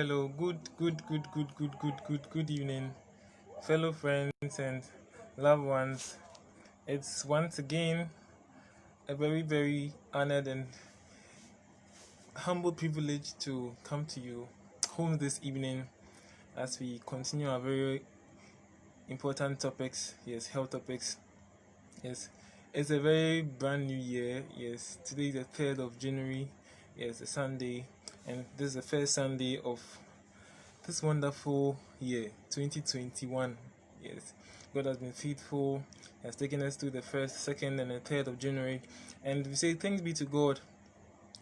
Hello, good evening, fellow friends and loved ones. It's once again a very honored and humble privilege to come to you home this evening as we continue our very important topics. Yes, health topics. Yes, it's a very brand new year. Yes, today is the 3rd of January. Yes, a Sunday, and this is the first Sunday of this wonderful year 2021. Yes, God has been faithful, has taken us to the 1st, 2nd, and the 3rd of January, and we say thanks be to God.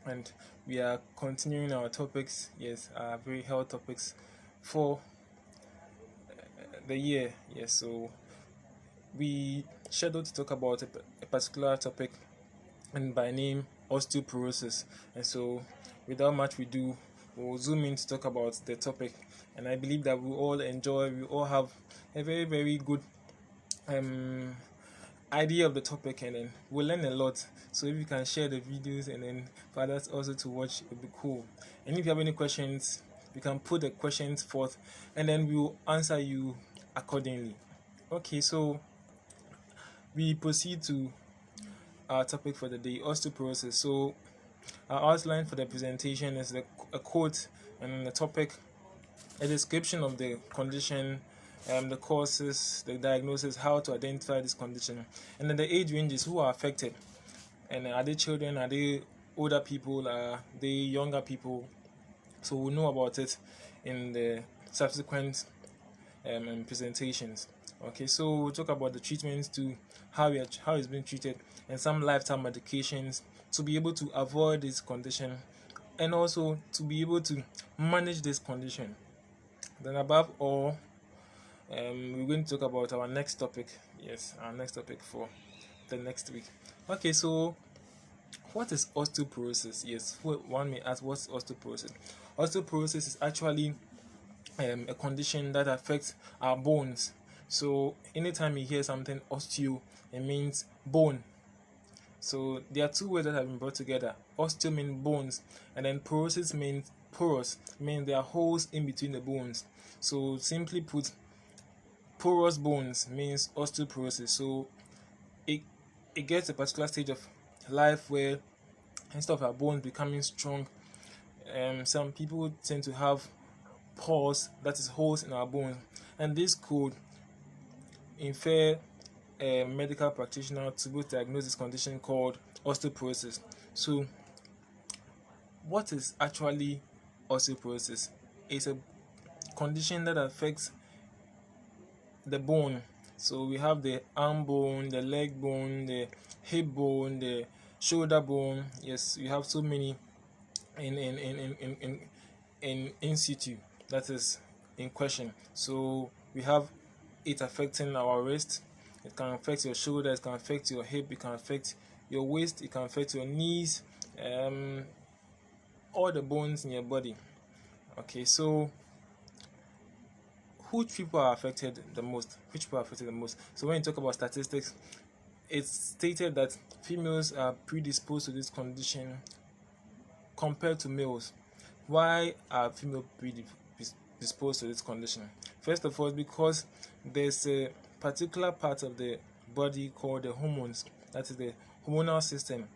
And we are continuing our topics, yes, our very health topics for the year. Yes, so we scheduled to talk about a particular topic, and by name osteoporosis. And so without much ado, we'll zoom in to talk about the topic, and I believe that we all have a very good idea of the topic, and then we'll learn a lot. So if you can share the videos and then for others also to watch, it would be cool. And if you have any questions, you can put the questions forth and then we will answer you accordingly. Okay, so we proceed to our topic for the day, osteoporosis. So our outline for the presentation is a quote, and then the topic, a description of the condition, the causes, the diagnosis, how to identify this condition, and then the age ranges, who are affected, and are they children, are they older people, are they younger people. So we'll know about it in the subsequent presentations. Okay, so we'll talk about the treatments, to how it's being treated, and some lifestyle medications to be able to avoid this condition and also to be able to manage this condition. Then above all, we're going to talk about our next topic. Yes, our next topic for the next week. Okay, so what is osteoporosis? Yes, one may ask, what's osteoporosis? Osteoporosis is actually a condition that affects our bones. So anytime you hear something osteo, it means bone. So there are two words that have been brought together. Osteo means bones, and then porosis means porous, means there are holes in between the bones. So simply put, porous bones means osteoporosis. So it gets a particular stage of life where instead of our bones becoming strong, some people tend to have pores, that is holes in our bones, and this could infer a medical practitioner to be able to diagnose this condition called osteoporosis. So what is actually osteoporosis? It's a condition that affects the bone. So we have the arm bone, the leg bone, the hip bone, the shoulder bone. Yes, we have so many in situ, that is in question. So we have it affecting our wrist, it can affect your shoulder, it can affect your hip, it can affect your waist, it can affect your knees, all the bones in your body. Okay, so which people are affected the most? So when you talk about statistics, it's stated that females are predisposed to this condition compared to males. Why are females predisposed to this condition? First of all, because there's a particular part of the body called the hormones, that is the hormonal system.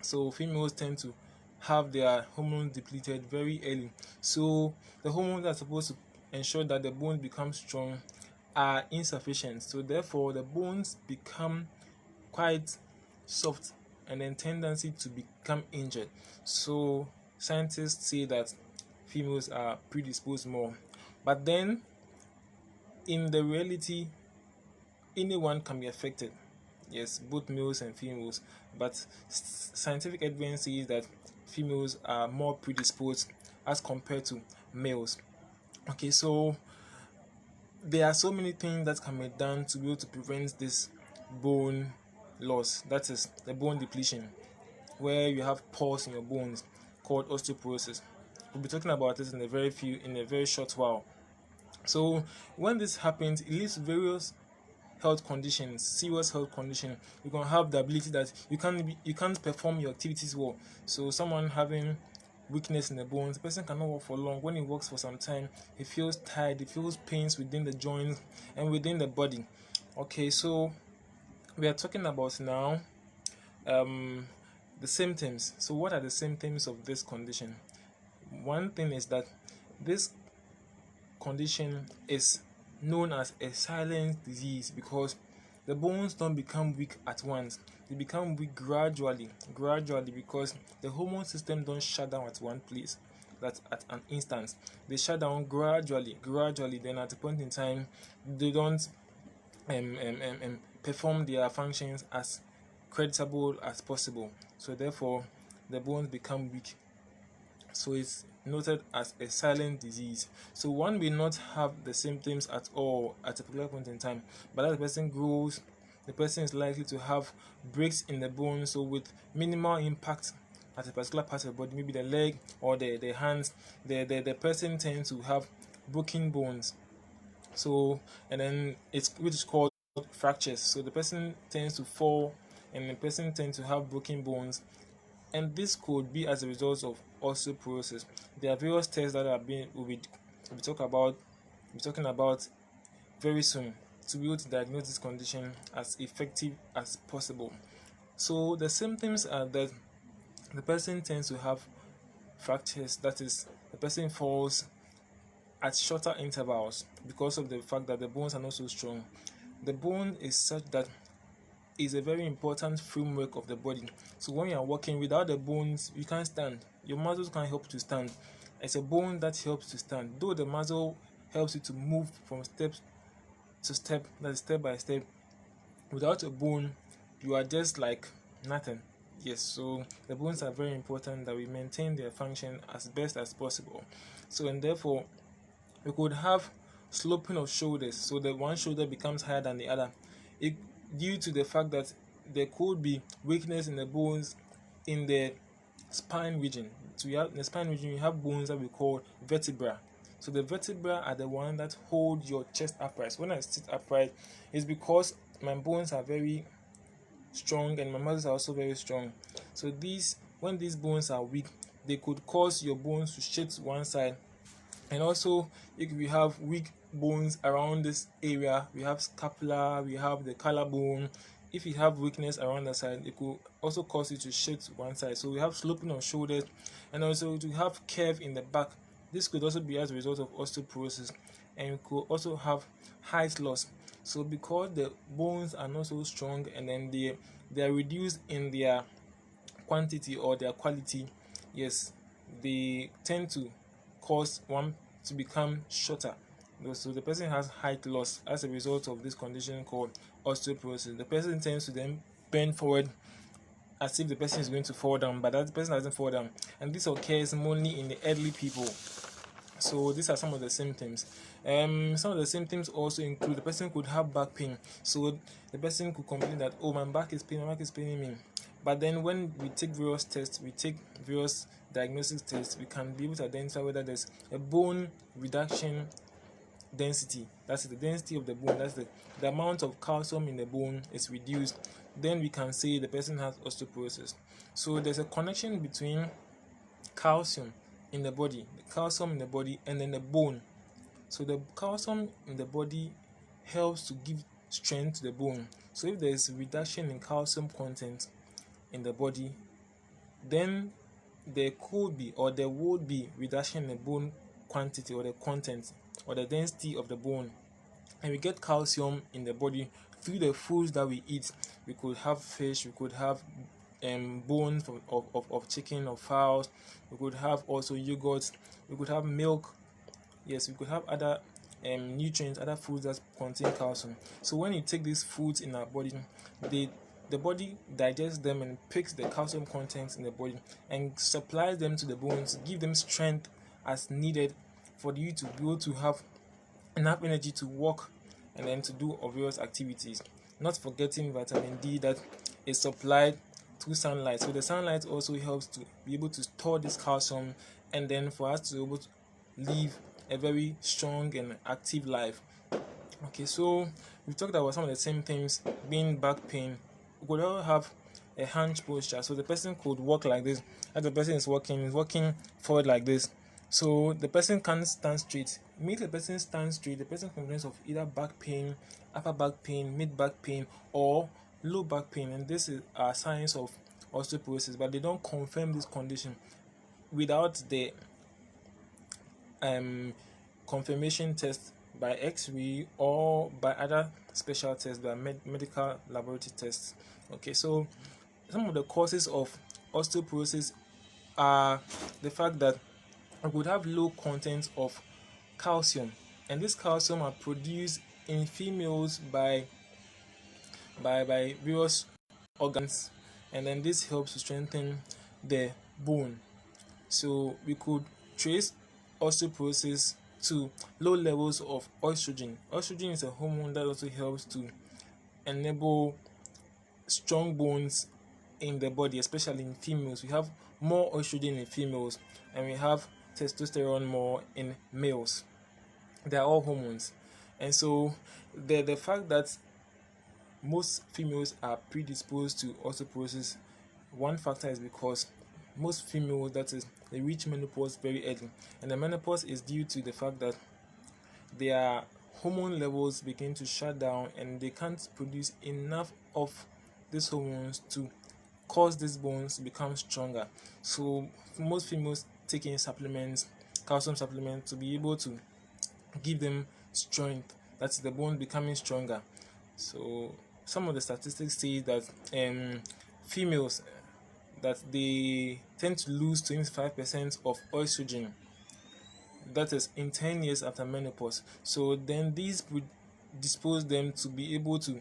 So females tend to have their hormones depleted very early. So the hormones that are supposed to ensure that the bones become strong are insufficient. So therefore the bones become quite soft and then tendency to become injured. So scientists say that females are predisposed more. But then in the reality, anyone can be affected. Yes, both males and females, but scientific evidence says that females are more predisposed as compared to males. Okay, so there are so many things that can be done to be able to prevent this bone loss, that is the bone depletion, where you have pores in your bones called osteoporosis. We'll be talking about this in a very short while. So when this happens, it leads to various health conditions, serious health condition. You can have the ability that you can't perform your activities well. So someone having weakness in the bones. The person cannot walk for long. When he walks for some time, he feels tired, he feels pains within the joints and within the body. Okay, so we are talking about now the symptoms. So what are the symptoms of this condition? One thing is that this condition is known as a silent disease because the bones don't become weak at once. They become weak gradually because the hormone system don't shut down at one place, that at an instant. They shut down gradually. Then at a point in time, they don't perform their functions as creditable as possible. So therefore, the bones become weak. So it's noted as a silent disease. So one will not have the symptoms at all at a particular point in time, but as the person grows, the person is likely to have breaks in the bone. So with minimal impact at a particular part of the body, maybe the leg or the hands, the person tends to have broken bones. So and then which is called fractures. So the person tends to fall and the person tends to have broken bones, and this could be as a result of osteoporosis. There are various tests that we'll be talking about very soon to be able to diagnose this condition as effective as possible. So the symptoms are that the person tends to have fractures, that is, the person falls at shorter intervals because of the fact that the bones are not so strong. The bone is such that is a very important framework of the body. So when you are walking without the bones, you can't stand. Your muscles can't help to stand. It's a bone that helps to stand. Though the muscle helps you to move from step to step, that is step by step, without a bone, you are just like nothing. Yes, so the bones are very important that we maintain their function as best as possible. So and therefore, we could have sloping of shoulders, so that one shoulder becomes higher than the other. Due to the fact that there could be weakness in the bones in the spine region. So in the spine region, you have bones that we call vertebra. So the vertebra are the one that hold your chest upright. So when I sit upright, it's because my bones are very strong and my muscles are also very strong. So when these bones are weak, they could cause your bones to shift to one side. And also, if we have weak bones around this area, we have scapula, we have the collarbone. If you have weakness around the side, it could also cause you to shift to one side. So we have sloping of shoulders, and also to have curve in the back. This could also be as a result of osteoporosis, and we could also have height loss. So because the bones are not so strong, and then they are reduced in their quantity or their quality, yes, they tend to cause one to become shorter. So the person has height loss as a result of this condition called osteoporosis. The person tends to then bend forward as if the person is going to fall down, but that person doesn't fall down. And this occurs mainly in the elderly people. So these are some of the symptoms. Some of the symptoms also include the person could have back pain. So the person could complain that, oh, my back is paining me. But then when we take various tests, we take various diagnostic tests, we can be able to identify whether there's a bone reduction density. That's the density of the bone. That's the amount of calcium in the bone is reduced. Then we can say the person has osteoporosis. So there's a connection between calcium in the body, and then the bone. So the calcium in the body helps to give strength to the bone. So if there is a reduction in calcium content in the body, then there could be or there would be reduction in the bone quantity or the content or the density of the bone. And we get calcium in the body through the foods that we eat. We could have fish, we could have bones of chicken or fowls, we could have also yogurt, we could have milk. Yes, we could have other nutrients, other foods that contain calcium. So when you take these foods in our body, the body digests them and picks the calcium contents in the body and supplies them to the bones, give them strength as needed for you to be able to have enough energy to walk and then to do various activities. Not forgetting vitamin D that is supplied through sunlight. So the sunlight also helps to be able to store this calcium and then for us to be able to live a very strong and active life. Okay, so we've talked about some of the same things, being back pain. We could also have a hunch posture. So the person could walk like this. As the person is walking forward like this. So the person can't stand straight. Make the person stand straight, the person complains of either back pain, upper back pain, mid back pain, or low back pain, and this is signs of osteoporosis. But they don't confirm this condition without the confirmation test by X-ray or by other special tests, by medical laboratory tests. Okay, so some of the causes of osteoporosis are the fact that we would have low content of calcium, and this calcium are produced in females by various organs, and then this helps to strengthen the bone. So we could trace osteoporosis to low levels of estrogen. Estrogen is a hormone that also helps to enable strong bones in the body, especially in females. We have more estrogen in females, and we have testosterone more in males. They are all hormones. And so the fact that most females are predisposed to osteoporosis, one factor is because most females, that is, they reach menopause very early, and the menopause is due to the fact that their hormone levels begin to shut down and they can't produce enough of these hormones to cause these bones to become stronger. So most females taking supplements, calcium supplements, to be able to give them strength, that's the bone becoming stronger. So some of the statistics say that females, that they tend to lose 25% of estrogen, that is in 10 years after menopause. So then these would dispose them to be able to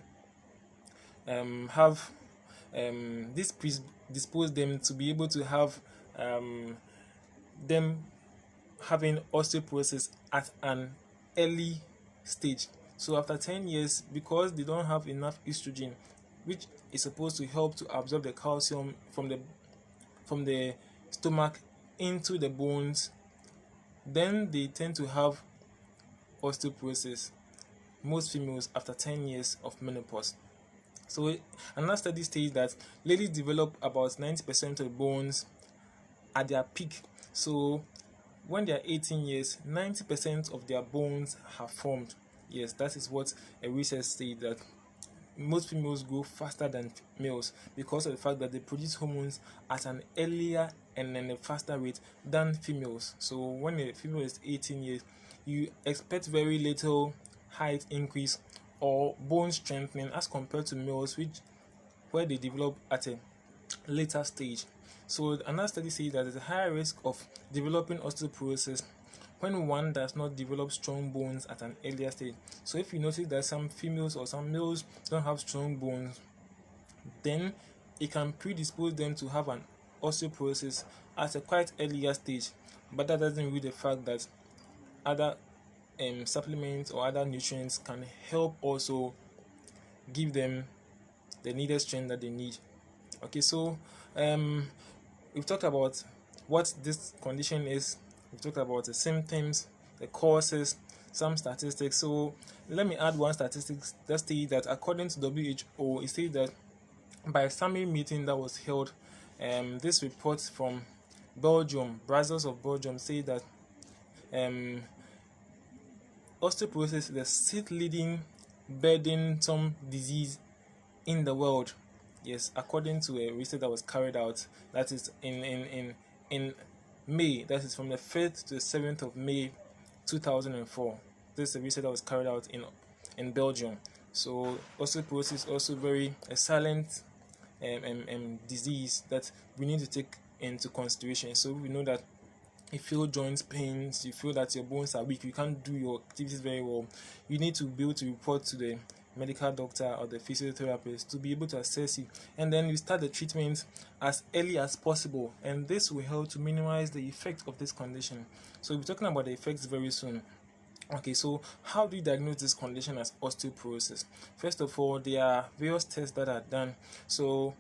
dispose them to be able to have them having osteoporosis at an early stage. So after 10 years, because they don't have enough estrogen, which is supposed to help to absorb the calcium from the stomach into the bones, then they tend to have osteoporosis, most females, after 10 years of menopause. So another study states that ladies develop about 90% of bones at their peak. So when they are 18 years, 90% of their bones have formed. Yes, that is what a research said, that most females grow faster than males because of the fact that they produce hormones at an earlier and then a faster rate than females. So when a female is 18 years, you expect very little height increase or bone strengthening as compared to males, where they develop at a later stage. So another study says that there's a higher risk of developing osteoporosis when one does not develop strong bones at an earlier stage. So if you notice that some females or some males don't have strong bones, then it can predispose them to have an osteoporosis at a quite earlier stage. But that doesn't mean the fact that other supplements or other nutrients can help also give them the needed strength that they need. Okay, so we've talked about what this condition is. We've talked about the symptoms, the causes, some statistics. So let me add one statistic that states that according to WHO, it says that by a summit meeting that was held, this report from Belgium, Brussels of Belgium, say that osteoporosis is the sixth leading burdensome disease in the world. Yes, according to a research that was carried out, that is in May, that is from the 5th to the 7th of May 2004. This is a research that was carried out in Belgium. So osteoporosis is also a silent disease that we need to take into consideration. So we know that you feel joint pains, you feel that your bones are weak, you can't do your activities very well, you need to be able to report to the medical doctor or the physiotherapist to be able to assess you, and then you start the treatment as early as possible, and this will help to minimize the effect of this condition. So we'll be talking about the effects very soon. Okay, so how do you diagnose this condition as osteoporosis? First of all, there are various tests that are done. So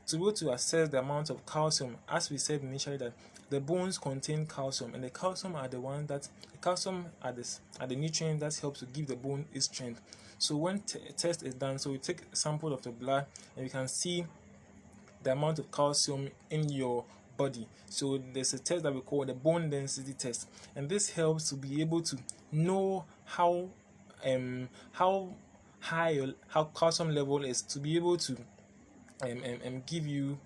to be able to assess the amount of calcium, as we said initially, that the bones contain calcium, and the calcium are the nutrient that helps to give the bone its strength. So when test is done, so we take a sample of the blood and we can see the amount of calcium in your body. So there's a test that we call the bone density test, and this helps to be able to know how high your how calcium level is, to be able to give you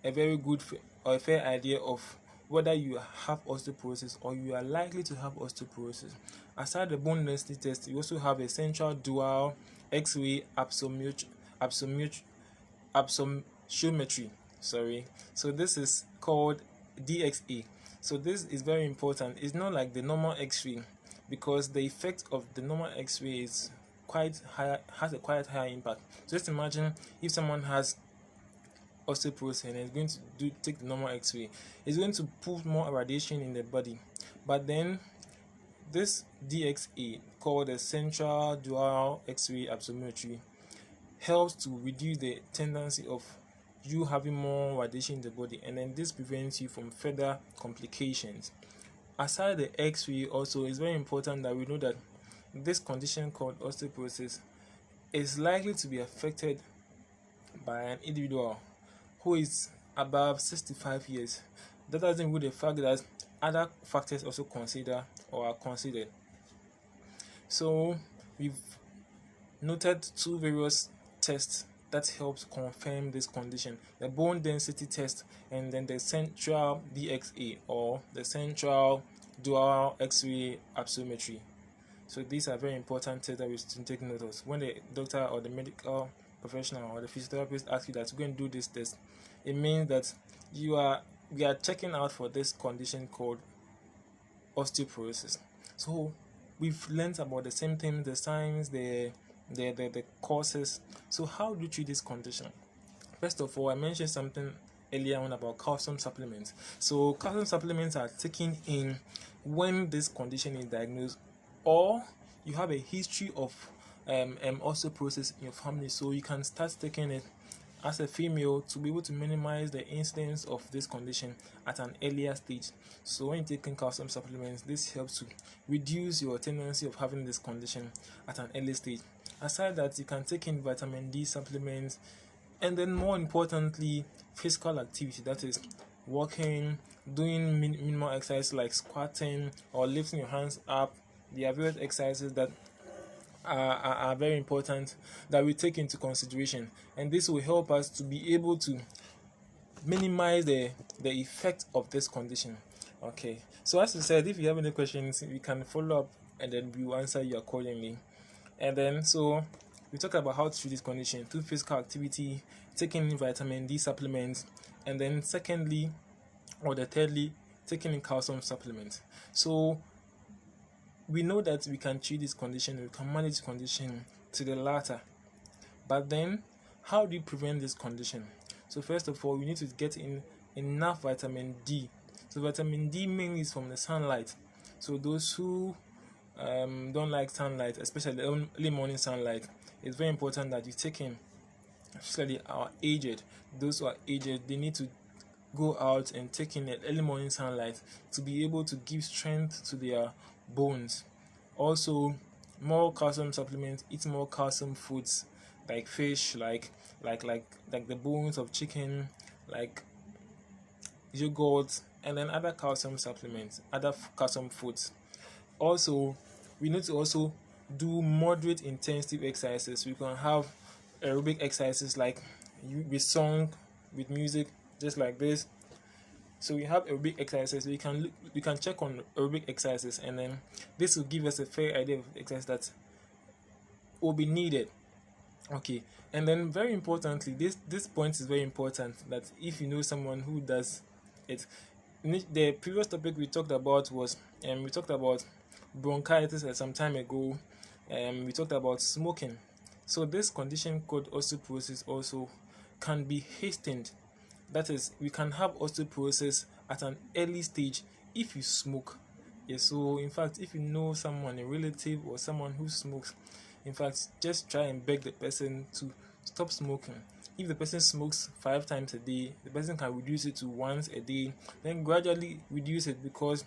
a very good or a fair idea of whether you have osteoporosis or you are likely to have osteoporosis. Aside the bone density test, you also have a central dual X-ray absorptiometry. So this is called DXA. So this is very important. It's not like the normal X-ray, because the effect of the normal X-ray is quite high, has a quite high impact. Just imagine if someone has osteoporosis and is going to take the normal X-ray, it's going to put more radiation in the body. But then this DXA, called the central dual X-ray absorptiometry, helps to reduce the tendency of you having more radiation in the body, and then this prevents you from further complications. Aside the X-ray, also it's very important that we know that this condition called osteoporosis is likely to be affected by an individual who is above 65 years. That doesn't include the fact that other factors also considered. So we've noted two various tests that helps confirm this condition: the bone density test and then the central DXA, or the central dual X-ray absorptiometry. So these are very important tests that we should take note of. When the doctor or the medical professional or the physiotherapist asks you that you're going to do this test, it means that we are checking out for this condition called osteoporosis. So we've learned about the symptoms, the signs, the causes. So how do you treat this condition? First of all, I mentioned something earlier on about calcium supplements. So calcium supplements are taken in when this condition is diagnosed, or you have a history of osteoporosis in your family, so you can start taking it as a female to be able to minimize the incidence of this condition at an earlier stage. So when you're taking calcium supplements, this helps to reduce your tendency of having this condition at an early stage. Aside that, you can take in vitamin D supplements, and then more importantly, physical activity, that is walking, doing minimal exercise like squatting or lifting your hands up. There are various exercises that are very important that we take into consideration, and this will help us to be able to minimize the effect of this condition. Okay, so as I said, if you have any questions, you can follow up and then we will answer you accordingly. And then so we talked about how to treat this condition through physical activity, taking in vitamin D supplements, and then thirdly, taking in calcium supplements. So we know that we can treat this condition, we can manage this condition to the latter. But then, how do you prevent this condition? So first of all, we need to get in enough vitamin D. So vitamin D mainly is from the sunlight. So those who don't like sunlight, especially early morning sunlight, it's very important that you take in, especially our aged. Those who are aged, they need to go out and take in the early morning sunlight to be able to give strength to their bones. Also, more calcium supplements, eat more calcium foods like fish, like the bones of chicken, like yogurt, and then other calcium supplements, other calcium foods. Also, we need to also do moderate intensive exercises. We can have aerobic exercises like with song, with music, just like this. So we have aerobic exercises. We can check on aerobic exercises, and then this will give us a fair idea of exercise that will be needed. Okay, and then very importantly, this point is very important, that if you know someone who does it. The previous topic we talked about was we talked about bronchitis some time ago. We talked about smoking. So this condition called osteoporosis also can be hastened. That is, we can have osteoporosis at an early stage if you smoke. Yeah, so in fact, if you know someone, a relative or someone who smokes, in fact, just try and beg the person to stop smoking. If the person smokes 5 times a day, the person can reduce it to once a day, then gradually reduce it, because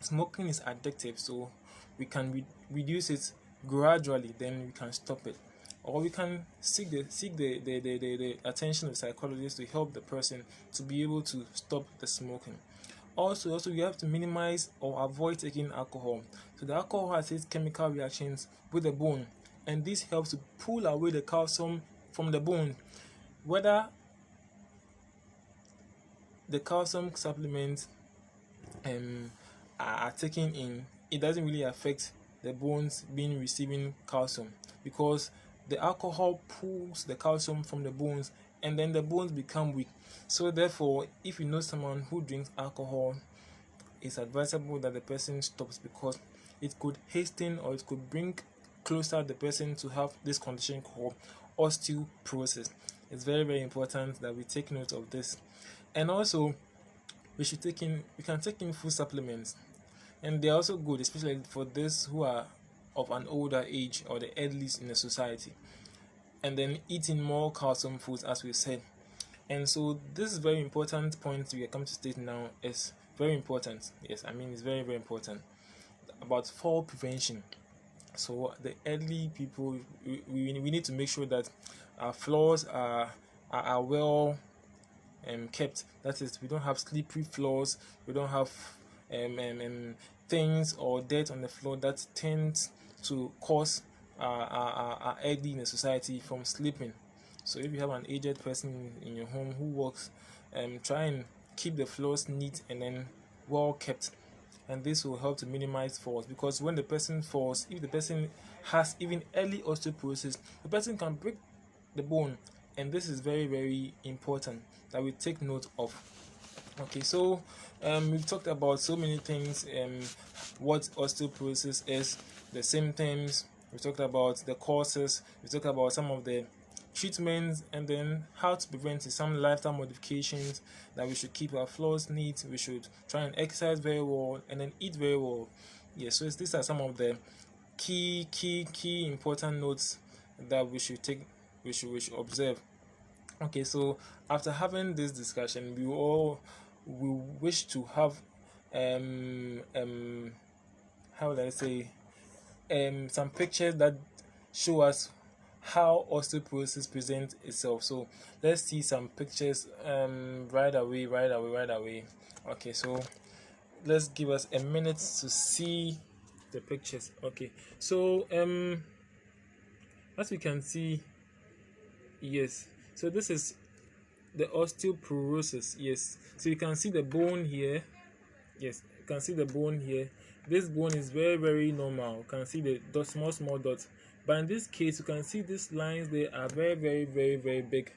smoking is addictive. So we can reduce it gradually, then we can stop it. or we can seek the attention of psychologists to help the person to be able to stop the smoking. Also you have to minimize or avoid taking alcohol. So the alcohol has its chemical reactions with the bone, and this helps to pull away the calcium from the bone. Whether the calcium supplements are taken in, it doesn't really affect the bones receiving calcium, because the alcohol pulls the calcium from the bones and then the bones become weak. So therefore, if you know someone who drinks alcohol, it's advisable that the person stops, because it could hasten or it could bring closer the person to have this condition called osteoporosis. It's very, very important that we take note of this. And also, we can take in food supplements, and they're also good, especially for those who are of an older age or the elderly in the society. And then eating more calcium foods, as we said. And so this is very important point we are coming to state now is very important. Yes, I mean, it's very, very important about fall prevention. So the elderly people, we need to make sure that our floors are well kept. That is, we don't have slippery floors, we don't have things or dirt on the floor that tends to cause our elderly in the society from sleeping. So if you have an aged person in your home who works, try and keep the floors neat and then well kept, and this will help to minimize falls. Because when the person falls, if the person has even early osteoporosis, the person can break the bone, and this is very, very important that we take note of. Okay, so we've talked about so many things, what osteoporosis is, the symptoms, we talked about the causes, we talked about some of the treatments, and then how to prevent it, some lifestyle modifications, that we should keep our floors neat, we should try and exercise very well, and then eat very well. Yeah, so these are some of the key important notes that we should take, we should observe. Okay, so after having this discussion, we wish to have how would I say, some pictures that show us how osteoporosis presents itself. So let's see some pictures right away. Okay, so let's give us a minute to see the pictures. Okay, so as we can see, yes, so this is the osteoporosis. Yes, so you can see the bone here. Yes, you can see the bone here. This bone is very, very normal. You can see the small dots, but in this case you can see these lines, they are very, very, very, very big,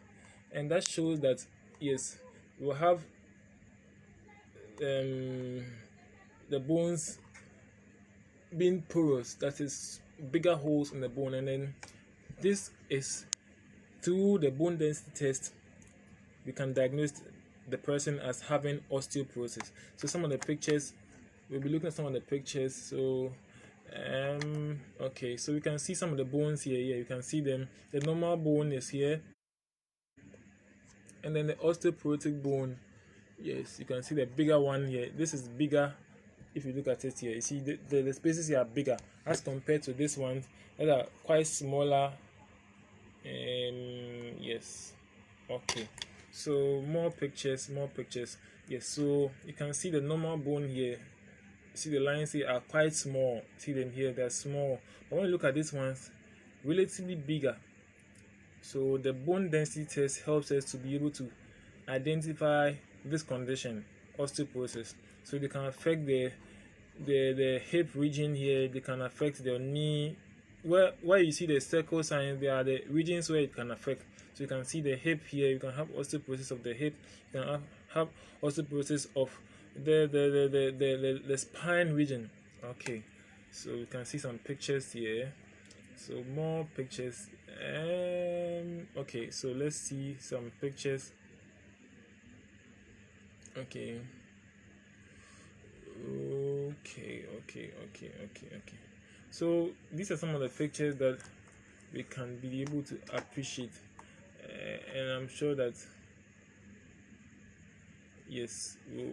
and that shows that yes, you have the bones being porous, that is bigger holes in the bone. And then this is through the bone density test we can diagnose the person as having osteoporosis. So some of the pictures, we'll be looking at some of the pictures. So okay, so we can see some of the bones here. Yeah, you can see them. The normal bone is here, and then the osteoporotic bone, yes, you can see the bigger one here. This is bigger. If you look at it here, you see the spaces here are bigger as compared to this one that are quite smaller. Yes, okay, so more pictures. Yes, so you can see the normal bone here. See the lines here are quite small. See them here, they're small, but when you look at this one's relatively bigger. So the bone density test helps us to be able to identify this condition, osteoporosis. So they can affect the hip region here, they can affect the knee. Where you see the circle signs, they are the regions where it can affect. So you can see the hip here, you can have osteoporosis of the hip, you can have osteoporosis of the spine region. Okay, so you can see some pictures here. So more pictures. Okay, so let's see some pictures. Okay. So these are some of the pictures that we can be able to appreciate, and I'm sure that yes, we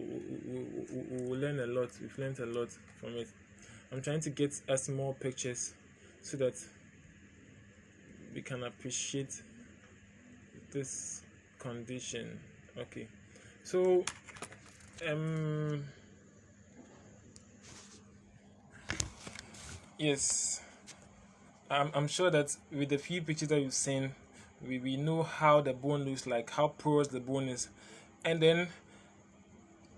will learn a lot. We've learned a lot from it. I'm trying to get us more pictures so that we can appreciate this condition. Okay, so yes, I'm sure that with the few pictures that you've seen, we know how the bone looks like, how porous the bone is, and then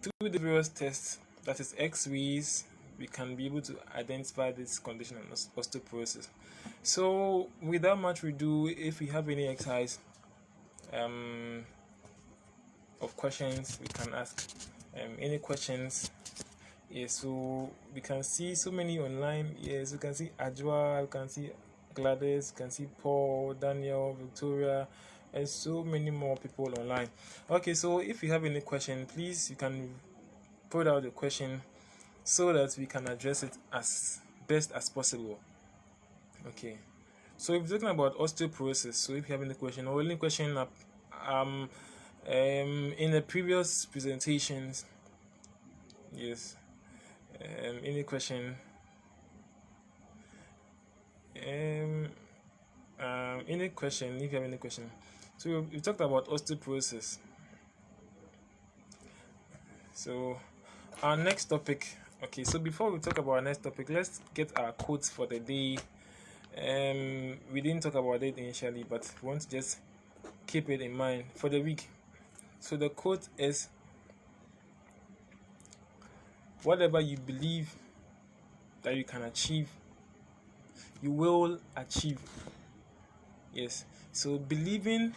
through the various tests, that is X-rays, we can be able to identify this condition as osteoporosis. So without much ado, if we have any exercise of questions, we can ask any questions. Yes, so we can see so many online. Yes, we can see Ajwa, we can see Gladys, we can see Paul, Daniel, Victoria, and so many more people online. Okay, so if you have any question, please you can put out the question so that we can address it as best as possible. Okay, so if we're talking about osteoporosis, so if you have any question or any question in the previous presentations, yes, any question, any question, if you have any question. So we talked about osteoporosis. So our next topic. Okay, so before we talk about our next topic, let's get our quotes for the day. We didn't talk about it initially, but we want to just keep it in mind for the week. So the quote is, whatever you believe that you can achieve, you will achieve. Yes, so believing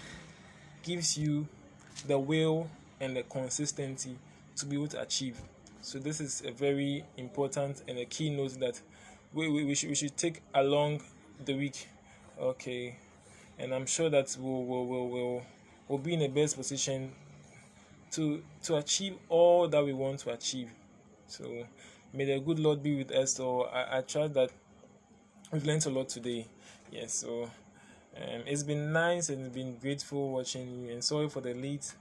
gives you the will and the consistency to be able to achieve. So this is a very important and a key note that we should take along the week. Okay, and I'm sure that we'll be in the best position to achieve all that we want to achieve. So may the good Lord be with us. So I trust that we've learned a lot today. Yes, so it's been nice and it's been grateful watching you, and sorry for the late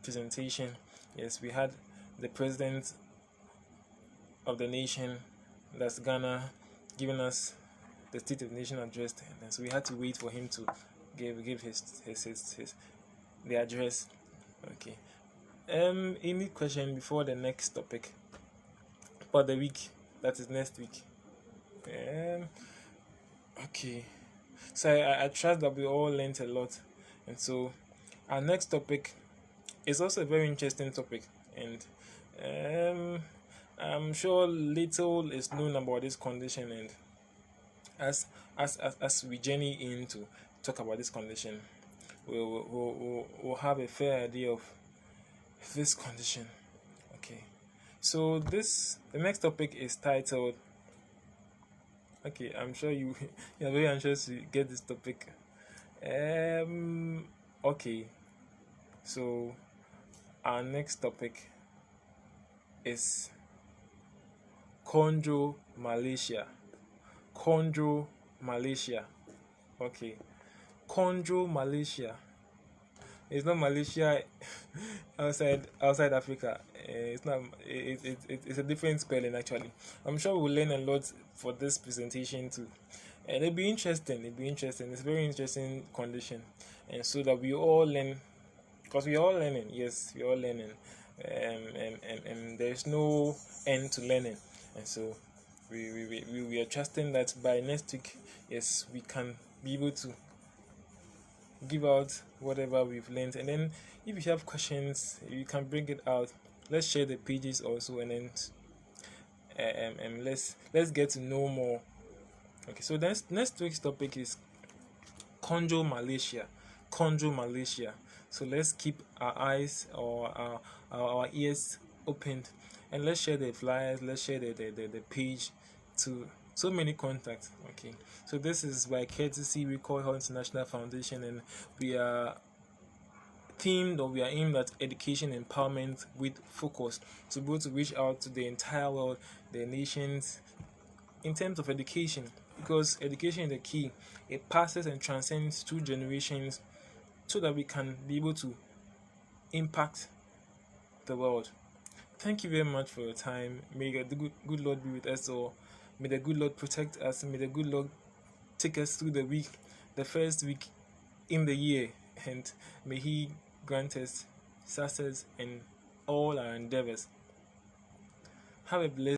presentation. Yes, we had the president of the nation, that's Ghana, giving us the State of the Nation address, and so we had to wait for him to give his the address. Okay. Any question before the next topic for the week? That is next week. Okay. So I trust that we all learned a lot, and so our next topic is also a very interesting topic, and I'm sure little is known about this condition, and as we journey in to talk about this condition, we'll have a fair idea of this condition. Okay, so the next topic is titled. Okay, I'm sure you're very anxious to get this topic. Okay, so our next topic is chondromalacia. Chondromalacia. Okay, chondromalacia. It's not Malaysia outside Africa. It's not. It's a different spelling actually. I'm sure we'll learn a lot for this presentation too, and it'll be interesting. It's a very interesting condition, and so that we all learn, because we are all learning. Yes, we are all learning, and there's no end to learning, and so we are trusting that by next week, yes, we can be able to give out whatever we've learned, and then if you have questions, you can bring it out. Let's share the pages also, and then let's get to know more. Okay, so next week's topic is chondromalacia. So let's keep our eyes or our ears opened, and let's share the flyers, let's share the page to so many contacts. Okay, so this is by courtesy RICOY Health International Foundation, and we are aimed at education empowerment with focus to be able to reach out to the entire world, the nations, in terms of education, because education is the key. It passes and transcends through generations so that we can be able to impact the world. Thank you very much for your time. May the good Lord be with us all. May the good Lord protect us. May the good Lord take us through the first week in the year, and may He grant us success in all our endeavors. Have a blessed